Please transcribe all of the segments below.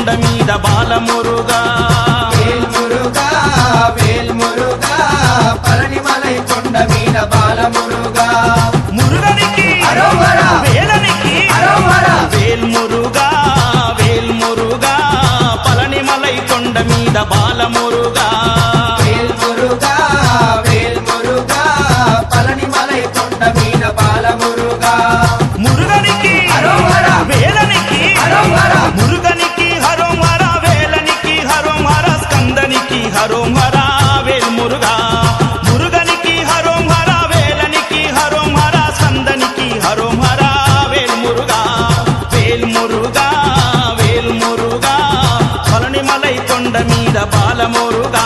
కొండ మీద బాలమురుగా వేల్మురుగా వేల్మురుగా పళనిమలై కొండ మీద బాలమురుగా మురుగనికి అరోహర వేలనికి అరోహర వేల్మురుగా వేల్మురుగా పళనిమలై కొండ మీద బాలమురుగా వేల్మురుగా వేల్మురుగా పళనిమలై కొండ మీద బాలమురుగా మురుగనికి అరోహర వేలనికి అరోహర మురుగనికి హరోం హర వేలనికి హరోం హర స్కందనికి హరోం హర వేల్మురుగా మురుగనికి హరోం హర వేలనికి హరోం హర స్కందనికి హరోం హర వేల్మురుగా వేల్మురుగా వేల్మురుగా పళనిమలై కొండ మీద బాలమురుగా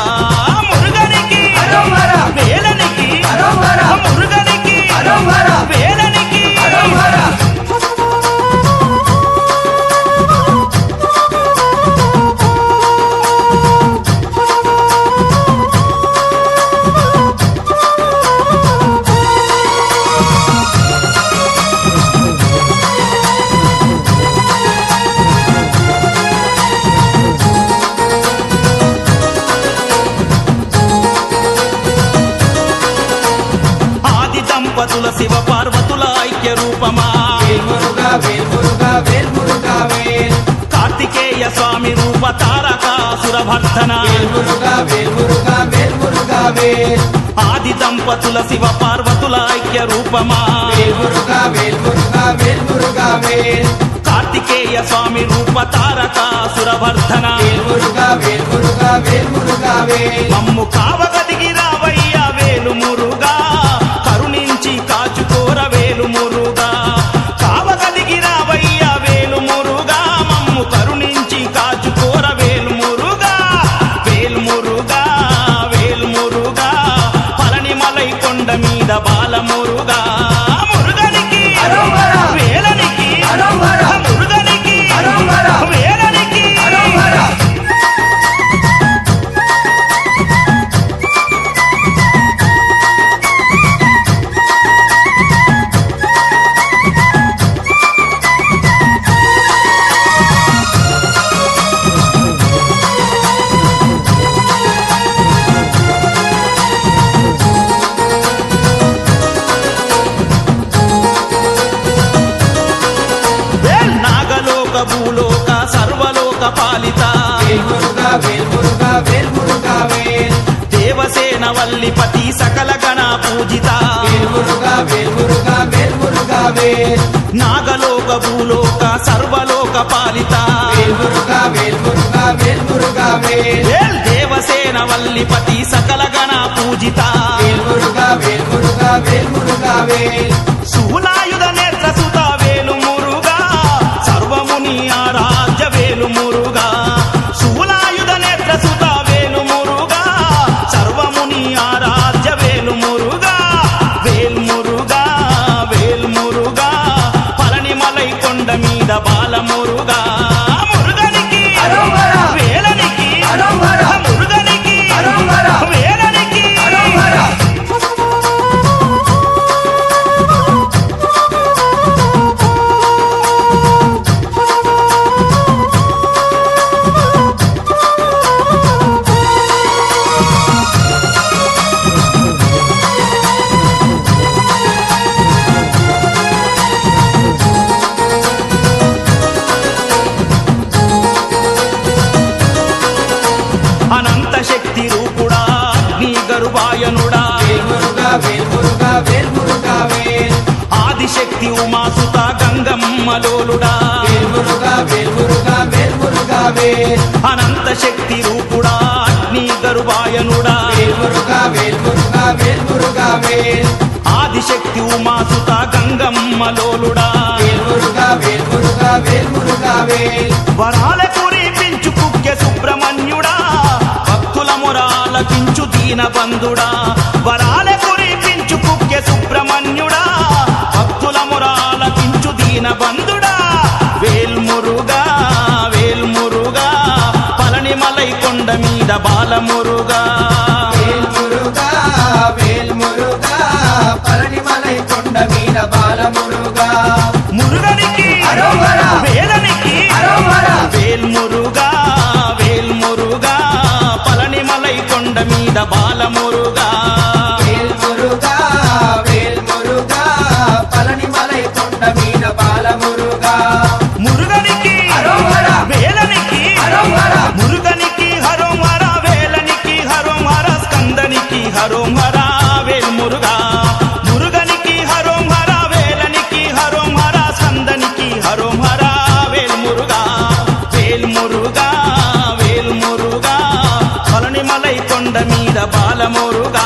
మురుగనికి అరోహర వేలనికి అరోహర మురుగనికి అరోహర వేలనికి అరోహర ఆది దంపతుల శివ పార్వతుల ఐక్య రూపమా వేల్మురుగా వేల్మురుగా వేల్మురుగా వేల్ కార్తికేయ స్వామి రూప తారకాసుర భర్తన వేల్మురుగా వేల్మురుగా వేల్మురుగా వేల్ ఆది దంపతుల శివ పార్వతుల ఐక్య రూపమా వేల్మురుగా వేల్మురుగా వేల్మురుగా వేల్ కార్తికేయ స్వామి రూప తారకాసుర భర్తన వేల్మురుగా వేల్మురుగా వేల్మురుగా వేల్ మమ్ము కావగదిగి రావయ్య వేలు మురుగా కరుణించి కాచుకోర వేలు మురుగా కావగదిగి రావయ్య వేలు మురుగా మమ్ము కరుణించి కాచుకోర వేలు మురుగా వేల్మురుగా వేల్మురుగా పళనిమలై కొండ మీద బాలమురుగా మురుగనికి అరోహర వేలనికి అరోహర మురుగనికి అరోహర వేలనికి అరోహర నాగలోక భూలోక సర్వలోక పాలిత వేల్మురుగా వేల్మురుగా వేల్మురుగా వేల్ దేవసేన వల్లిపతి సకల గణ పూజిత వేల్మురుగా వేల్మురుగా వేల్మురుగా వేల్ నాగలోక భూలోక సర్వలోక పాలిత వేల్మురుగా వేల్మురుగా వేల్మురుగా వేల్ దేవసేన వల్లిపతి సకల గణ పూజిత వేల్మురుగా వేల్మురుగా వేల్మురుగా వేల్ శూలాయుధ నేత్ర సుత వేలు మురుగా సర్వముని ఆరాధ్య వేలు మురుగా శూలాయుధ నేత్ర సుత వేలు మురుగా సర్వముని ఆరాధ్య వేలు మురుగా వేల్మురుగా వేల్మురుగా పళనిమలై కొండ మీద బాలమురుగా మురుగనికి అరోహర వేలనికి అరోహర మురుగనికి అరోహర వేలనికి అరోహర అనంత శక్తి రూపుడా అగ్ని గరువాయనుడా వేల్మురుగా వేల్మురుగా వేల్మురుగా వేల్ ఆదిశక్తి ఉమాసుత గంగమ్మలోలుడా వేల్మురుగా వేల్మురుగా వేల్మురుగా వేల్ అనంత శక్తి రూపుడా అగ్ని గరువాయనుడా వేల్మురుగా వేల్మురుగా వేల్మురుగా వేల్ ఆదిశక్తి ఉమాసుత గంగమ్మలోలుడా వేల్మురుగా వేల్మురుగా వేల్మురుగా వేల్ వరాల కురిపించు కుక్కె సుబ్రహ్మణ్యుడా భక్తుల మొరాలకించు దీనబంధుడా వరాల కురిపించు కుక్కె సుబ్రహ్మణ్యుడా భక్తుల మొరాలకించు దీనబంధుడా వేల్మురుగా వేల్మురుగా పళనిమలై కొండ మీద బాలమురుగా వేల్మురుగా వేల్మురుగా పళనిమలై కొండ మీద బాలమురుగా మురుగనికి అరోహర వేలనికి అరోహర వేల్మురుగా మీద బాలమురుగా